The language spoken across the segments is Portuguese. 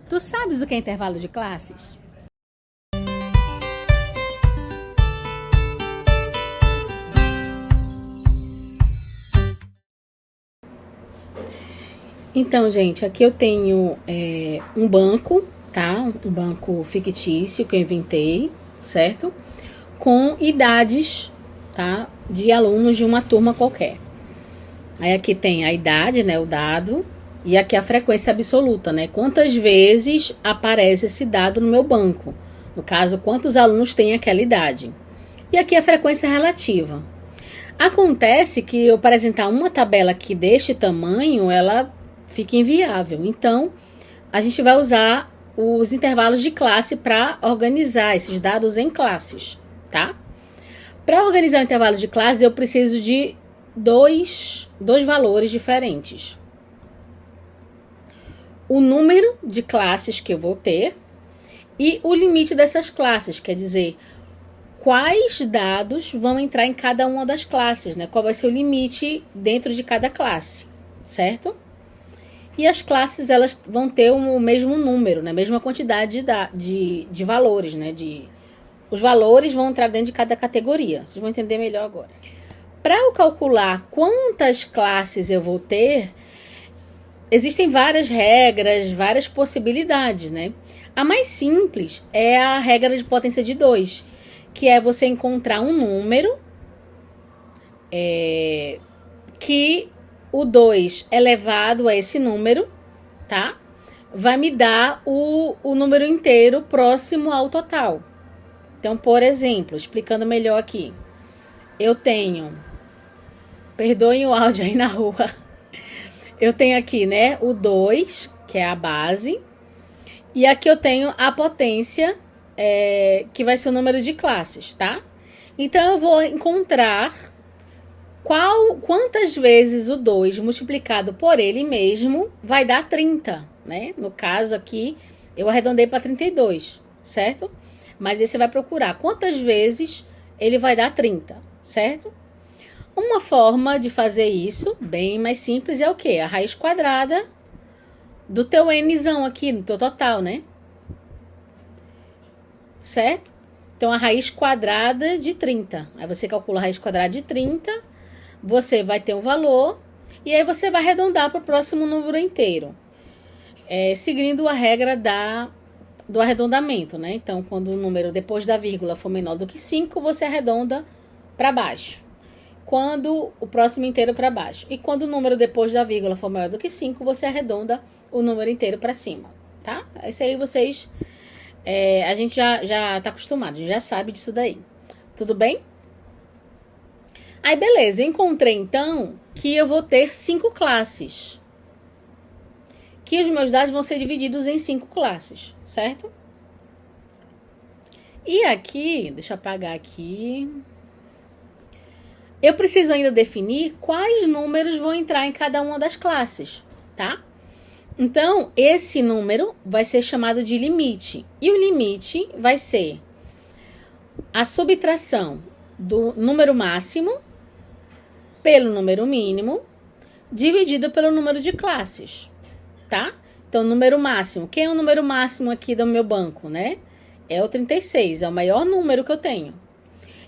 Tu sabes o que é intervalo de classes? Então, gente, aqui eu tenho um banco, tá? Um banco fictício que eu inventei, certo? Com idades, tá? De alunos de uma turma qualquer. Aí aqui tem a idade, né? O dado. E aqui a frequência absoluta, né? Quantas vezes aparece esse dado no meu banco? No caso, quantos alunos têm aquela idade? E aqui a frequência relativa. Acontece que eu apresentar uma tabela aqui deste tamanho, ela fica inviável. Então, a gente vai usar os intervalos de classe para organizar esses dados em classes, tá? Para organizar o intervalo de classe, eu preciso de dois valores diferentes. O número de classes que eu vou ter e o limite dessas classes, quer dizer, quais dados vão entrar em cada uma das classes, né? Qual vai ser o limite dentro de cada classe, certo? E as classes, elas vão ter o mesmo número, né? A mesma quantidade de valores, né? Os valores vão entrar dentro de cada categoria. Vocês vão entender melhor agora. Para eu calcular quantas classes eu vou ter, existem várias regras, várias possibilidades, né? A mais simples é a regra de potência de 2, que é você encontrar um número que o 2 elevado a esse número, tá? Vai me dar o número inteiro próximo ao total. Então, por exemplo, explicando melhor aqui, eu tenho, perdoem o áudio aí na rua, eu tenho aqui, né, o 2, que é a base, e aqui eu tenho a potência, que vai ser o número de classes, tá? Então, eu vou encontrar quantas vezes o 2 multiplicado por ele mesmo vai dar 30, né? No caso aqui, eu arredondei para 32, certo? Mas aí você vai procurar quantas vezes ele vai dar 30, certo? Uma forma de fazer isso, bem mais simples, é o quê? A raiz quadrada do teu nzão aqui, do teu total, né? Certo? Então, a raiz quadrada de 30. Aí você calcula a raiz quadrada de 30, você vai ter um valor, e aí você vai arredondar para o próximo número inteiro. Seguindo a regra do arredondamento, né? Então, quando o número depois da vírgula for menor do que 5, você arredonda para baixo. Quando o próximo inteiro para baixo. E quando o número depois da vírgula for maior do que 5, você arredonda o número inteiro para cima, tá? Isso aí vocês, a gente já tá acostumado, a gente já sabe disso daí. Tudo bem? Aí, beleza, encontrei então que eu vou ter 5 classes. Que os meus dados vão ser divididos em 5 classes, certo? E aqui, deixa eu apagar aqui. Eu preciso ainda definir quais números vão entrar em cada uma das classes, tá? Então, esse número vai ser chamado de limite. E o limite vai ser a subtração do número máximo pelo número mínimo dividido pelo número de classes, tá? Então, número máximo. Quem é o número máximo aqui do meu banco, né? É o 36, é o maior número que eu tenho.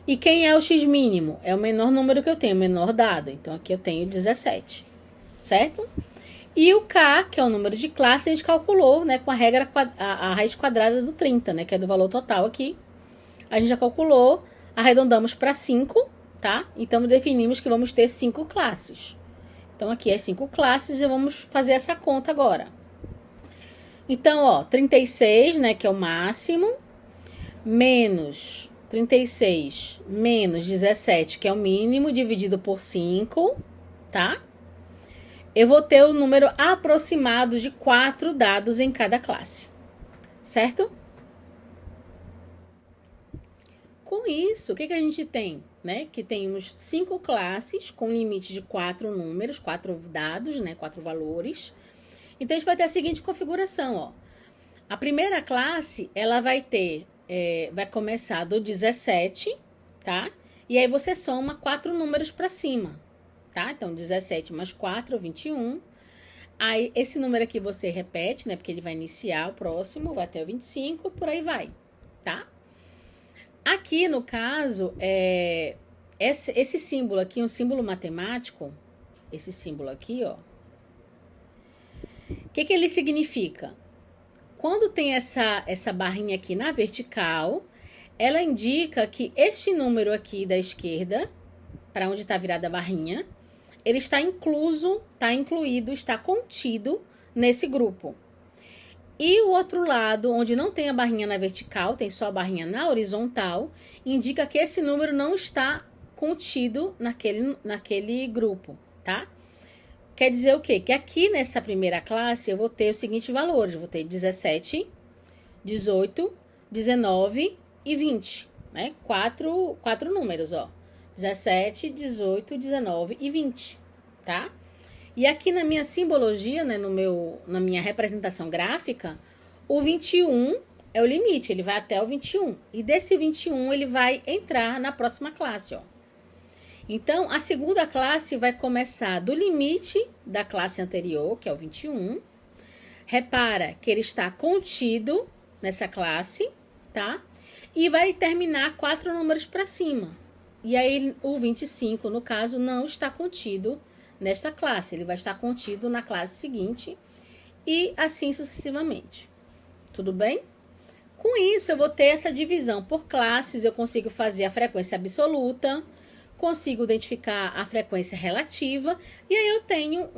E quem é o x mínimo? É o menor número que eu tenho, o menor dado. Então, aqui eu tenho 17, certo? E o k, que é o número de classe, a gente calculou, né, com a regra, a raiz quadrada do 30, né, que é do valor total aqui. A gente já calculou, arredondamos para 5, tá? Então, definimos que vamos ter 5 classes. Então, aqui é 5 classes e vamos fazer essa conta agora. Então, ó, 36, né, que é o máximo, menos 36 menos 17, que é o mínimo, dividido por 5, tá? Eu vou ter o número aproximado de 4 dados em cada classe, certo? Com isso, o que a gente tem? Né? Que temos 5 classes com limite de 4 números, 4 dados, né? 4 valores. Então, a gente vai ter a seguinte configuração, ó. A primeira classe, ela vai ter, vai começar do 17, tá? E aí você soma 4 números para cima, tá? Então, 17 mais 4, 21. Aí, esse número aqui você repete, né? Porque ele vai iniciar o próximo, vai até o 25, por aí vai, tá? Aqui, no caso, esse símbolo aqui, um símbolo matemático, esse símbolo aqui, ó. O que ele significa? Quando tem essa barrinha aqui na vertical, ela indica que este número aqui da esquerda, para onde está virada a barrinha, ele está incluído, está contido nesse grupo. E o outro lado, onde não tem a barrinha na vertical, tem só a barrinha na horizontal, indica que esse número não está contido naquele grupo, tá? Quer dizer o quê? Que aqui nessa primeira classe eu vou ter os seguintes valores. Eu vou ter 17, 18, 19 e 20, né? Quatro números, ó. 17, 18, 19 e 20, tá? E aqui na minha simbologia, né, na minha representação gráfica, o 21 é o limite, ele vai até o 21. E desse 21 ele vai entrar na próxima classe, ó. Então, a segunda classe vai começar do limite da classe anterior, que é o 21. Repara que ele está contido nessa classe, tá? E vai terminar 4 números para cima. E aí, o 25, no caso, não está contido nesta classe. Ele vai estar contido na classe seguinte e assim sucessivamente. Tudo bem? Com isso, eu vou ter essa divisão por classes. Eu consigo fazer a frequência absoluta, consigo identificar a frequência relativa, e aí eu tenho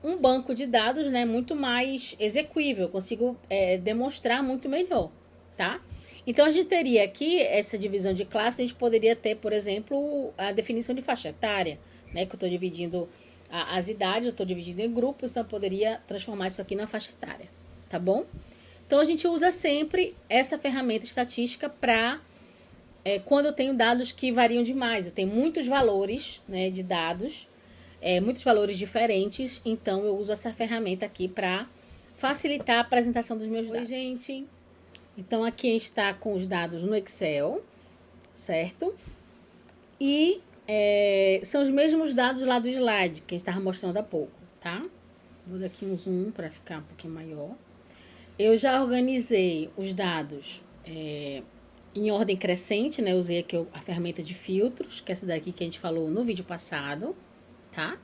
um banco de dados, né, muito mais execuível, consigo demonstrar muito melhor, tá? Então, a gente teria aqui essa divisão de classe, a gente poderia ter, por exemplo, a definição de faixa etária, né, que eu estou dividindo as idades, eu estou dividindo em grupos, então eu poderia transformar isso aqui na faixa etária, tá bom? Então, a gente usa sempre essa ferramenta estatística para quando eu tenho dados que variam demais, eu tenho muitos valores, né, de dados, muitos valores diferentes, então eu uso essa ferramenta aqui para facilitar a apresentação dos meus dados. Oi, gente! Então, aqui a gente está com os dados no Excel, certo? E são os mesmos dados lá do slide que a gente estava mostrando há pouco, tá? Vou dar aqui um zoom para ficar um pouquinho maior. Eu já organizei os dados em ordem crescente, né? Usei aqui a ferramenta de filtros, que é essa daqui que a gente falou no vídeo passado, tá?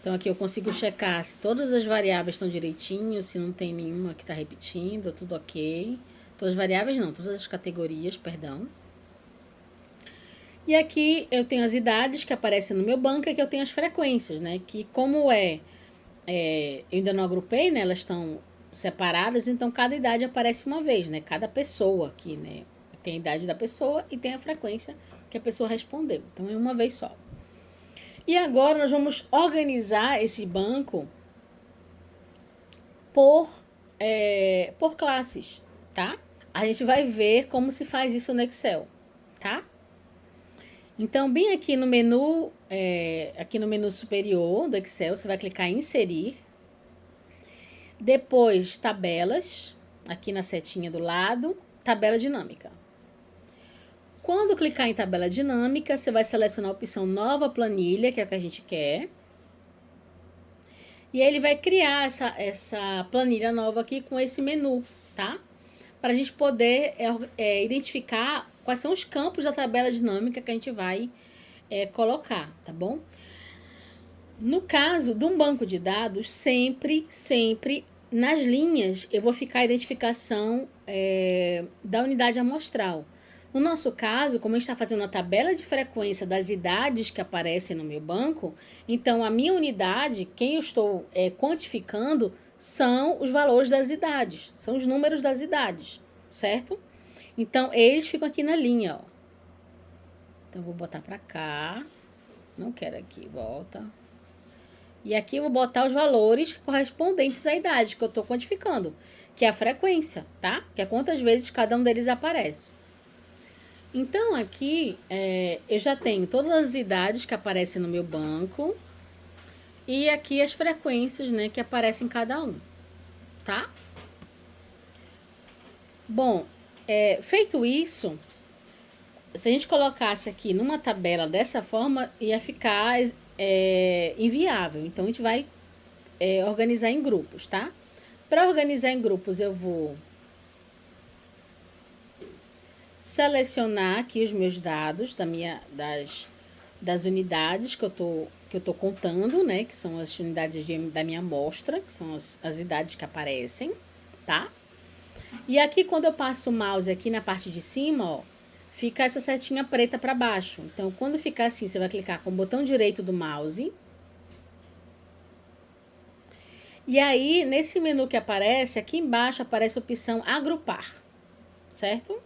Então, aqui eu consigo checar se todas as variáveis estão direitinho, se não tem nenhuma que está repetindo, tudo ok. Todas as variáveis não, todas as categorias, perdão. E aqui eu tenho as idades que aparecem no meu banco, e aqui eu tenho as frequências, né? Que como eu ainda não agrupei, né? Elas estão separadas, então cada idade aparece uma vez, né? Cada pessoa aqui, né? Tem a idade da pessoa e tem a frequência que a pessoa respondeu. Então, é uma vez só. E agora nós vamos organizar esse banco por classes, tá? A gente vai ver como se faz isso no Excel, tá? Então, bem aqui no menu superior do Excel, você vai clicar em inserir. Depois, tabelas, aqui na setinha do lado, tabela dinâmica. Quando clicar em tabela dinâmica, você vai selecionar a opção nova planilha, que é o que a gente quer. E aí ele vai criar essa planilha nova aqui com esse menu, tá? Para a gente poder identificar quais são os campos da tabela dinâmica que a gente vai colocar, tá bom? No caso de um banco de dados, sempre nas linhas eu vou ficar a identificação da unidade amostral. No nosso caso, como a gente está fazendo a tabela de frequência das idades que aparecem no meu banco, então a minha unidade, quem eu estou quantificando, são os valores das idades, são os números das idades, certo? Então, eles ficam aqui na linha, ó. Então, eu vou botar para cá, não quero aqui, volta. E aqui eu vou botar os valores correspondentes à idade que eu estou quantificando, que é a frequência, tá? Que é quantas vezes cada um deles aparece. Então, aqui, eu já tenho todas as idades que aparecem no meu banco e aqui as frequências, né, que aparecem em cada um, tá? Bom, feito isso, se a gente colocasse aqui numa tabela dessa forma, ia ficar inviável. Então, a gente vai organizar em grupos, tá? Para organizar em grupos, eu vou selecionar aqui os meus dados das unidades que eu tô contando, né? Que são as unidades da minha amostra, que são as idades que aparecem, tá? E aqui, quando eu passo o mouse aqui na parte de cima, ó, fica essa setinha preta para baixo. Então, quando ficar assim, você vai clicar com o botão direito do mouse. E aí, nesse menu que aparece, aqui embaixo aparece a opção agrupar, certo?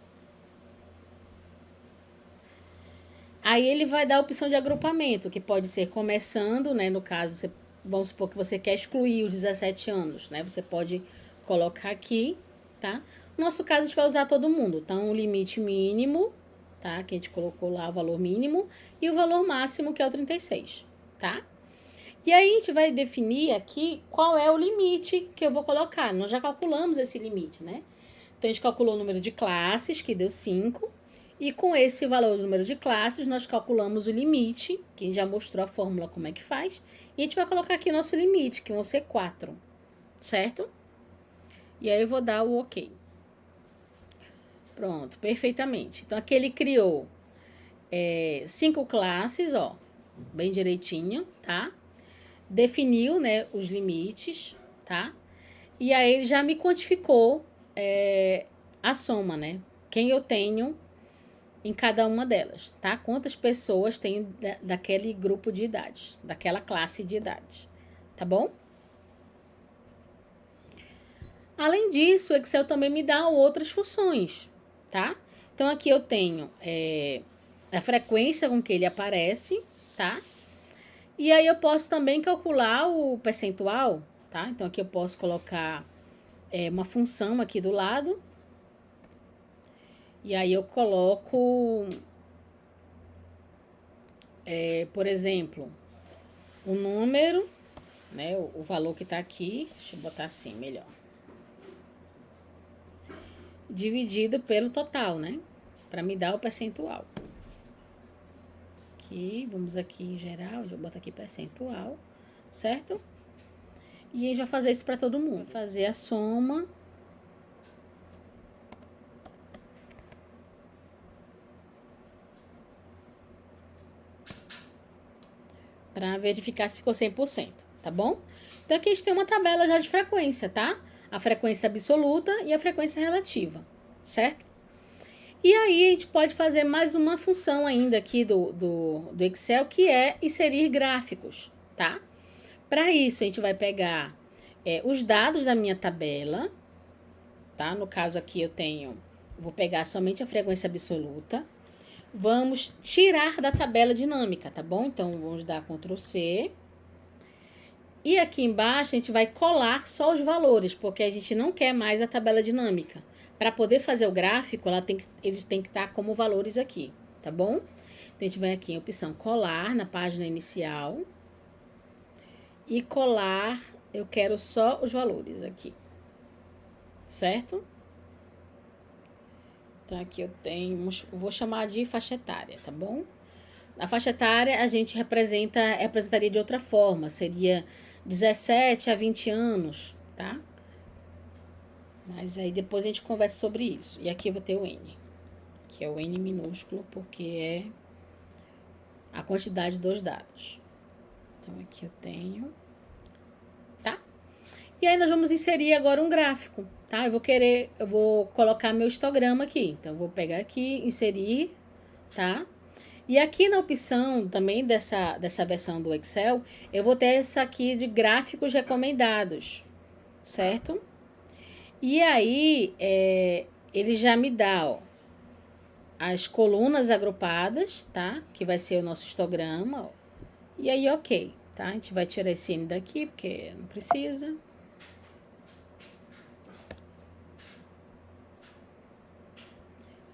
Aí ele vai dar a opção de agrupamento, que pode ser começando, né? No caso, vamos supor que você quer excluir os 17 anos, né? Você pode colocar aqui, tá? No nosso caso, a gente vai usar todo mundo. Então, o limite mínimo, tá? Que a gente colocou lá o valor mínimo, e o valor máximo, que é o 36, tá? E aí, a gente vai definir aqui qual é o limite que eu vou colocar. Nós já calculamos esse limite, né? Então, a gente calculou o número de classes, que deu 5. E com esse valor do número de classes, nós calculamos o limite, que a gente já mostrou a fórmula como é que faz. E a gente vai colocar aqui nosso limite, que vão ser 4, certo? E aí eu vou dar o OK. Pronto, perfeitamente. Então, aqui ele criou 5 classes, ó, bem direitinho, tá? Definiu, né, os limites, tá? E aí ele já me quantificou a soma, né? Quem eu tenho em cada uma delas, tá? Quantas pessoas tem daquele grupo de idade, daquela classe de idade, tá bom? Além disso, o Excel também me dá outras funções, tá? Então, aqui eu tenho a frequência com que ele aparece, tá? E aí eu posso também calcular o percentual, tá? Então, aqui eu posso colocar uma função aqui do lado. E aí eu coloco, por exemplo, o número, né? O valor que tá aqui, deixa eu botar assim, melhor. Dividido pelo total, né? Para me dar o percentual. Aqui, vamos aqui em geral, já boto aqui percentual, certo? E a gente vai fazer isso para todo mundo. Fazer a soma. Para verificar se ficou 100%, tá bom? Então, aqui a gente tem uma tabela já de frequência, tá? A frequência absoluta e a frequência relativa, certo? E aí, a gente pode fazer mais uma função ainda aqui do Excel, que é inserir gráficos, tá? Para isso, a gente vai pegar os dados da minha tabela, tá? No caso aqui, vou pegar somente a frequência absoluta. Vamos tirar da tabela dinâmica, tá bom? Então, vamos dar Ctrl C. E aqui embaixo, a gente vai colar só os valores, porque a gente não quer mais a tabela dinâmica. Para poder fazer o gráfico, eles têm que estar como valores aqui, tá bom? Então, a gente vai aqui em opção colar na página inicial. E colar, eu quero só os valores aqui, certo? Então, aqui eu vou chamar de faixa etária, tá bom? A faixa etária a gente representaria de outra forma, seria 17 a 20 anos, tá? Mas aí depois a gente conversa sobre isso. E aqui eu vou ter o N, que é o N minúsculo, porque é a quantidade dos dados. Então, aqui eu tenho, tá? E aí nós vamos inserir agora um gráfico, tá? Eu vou colocar meu histograma aqui. Então, eu vou pegar aqui, inserir, tá? E aqui na opção também dessa versão do Excel, eu vou ter essa aqui de gráficos recomendados, certo? E aí, ele já me dá, ó, as colunas agrupadas, tá? Que vai ser o nosso histograma, ó. E aí, ok, tá? A gente vai tirar esse N daqui, porque não precisa.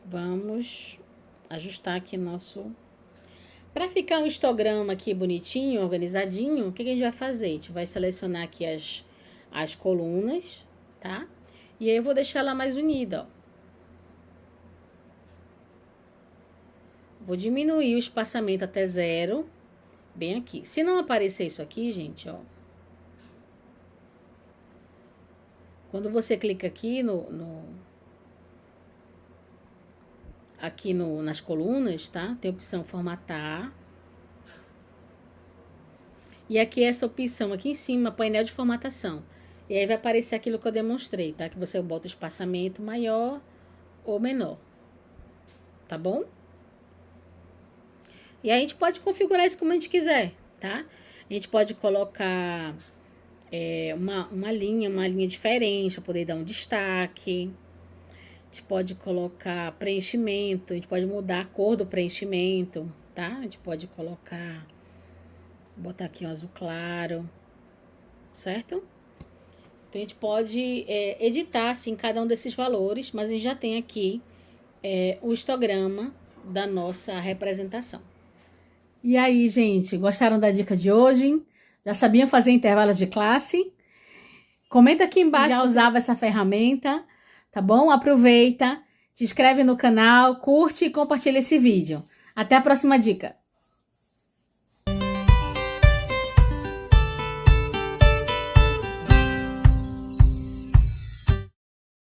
Vamos ajustar aqui nosso... Para ficar um histograma aqui bonitinho, organizadinho, o que a gente vai fazer? A gente vai selecionar aqui as colunas, tá? E aí eu vou deixar ela mais unida, ó. Vou diminuir o espaçamento até 0, bem aqui. Se não aparecer isso aqui, gente, ó, Quando você clica aqui nas colunas, tá? Tem a opção formatar. E aqui essa opção aqui em cima, painel de formatação. E aí vai aparecer aquilo que eu demonstrei, tá? Que você bota o espaçamento maior ou menor. Tá bom? E aí a gente pode configurar isso como a gente quiser, tá? A gente pode colocar uma linha diferente para poder dar um destaque. A gente pode colocar preenchimento, a gente pode mudar a cor do preenchimento, tá? A gente pode colocar, botar aqui um azul claro, certo? Então, a gente pode editar, assim, cada um desses valores, mas a gente já tem aqui o histograma da nossa representação. E aí, gente, gostaram da dica de hoje? Já sabiam fazer intervalos de classe? Comenta aqui embaixo se já usava essa ferramenta, tá bom? Aproveita, se inscreve no canal, curte e compartilha esse vídeo. Até a próxima dica!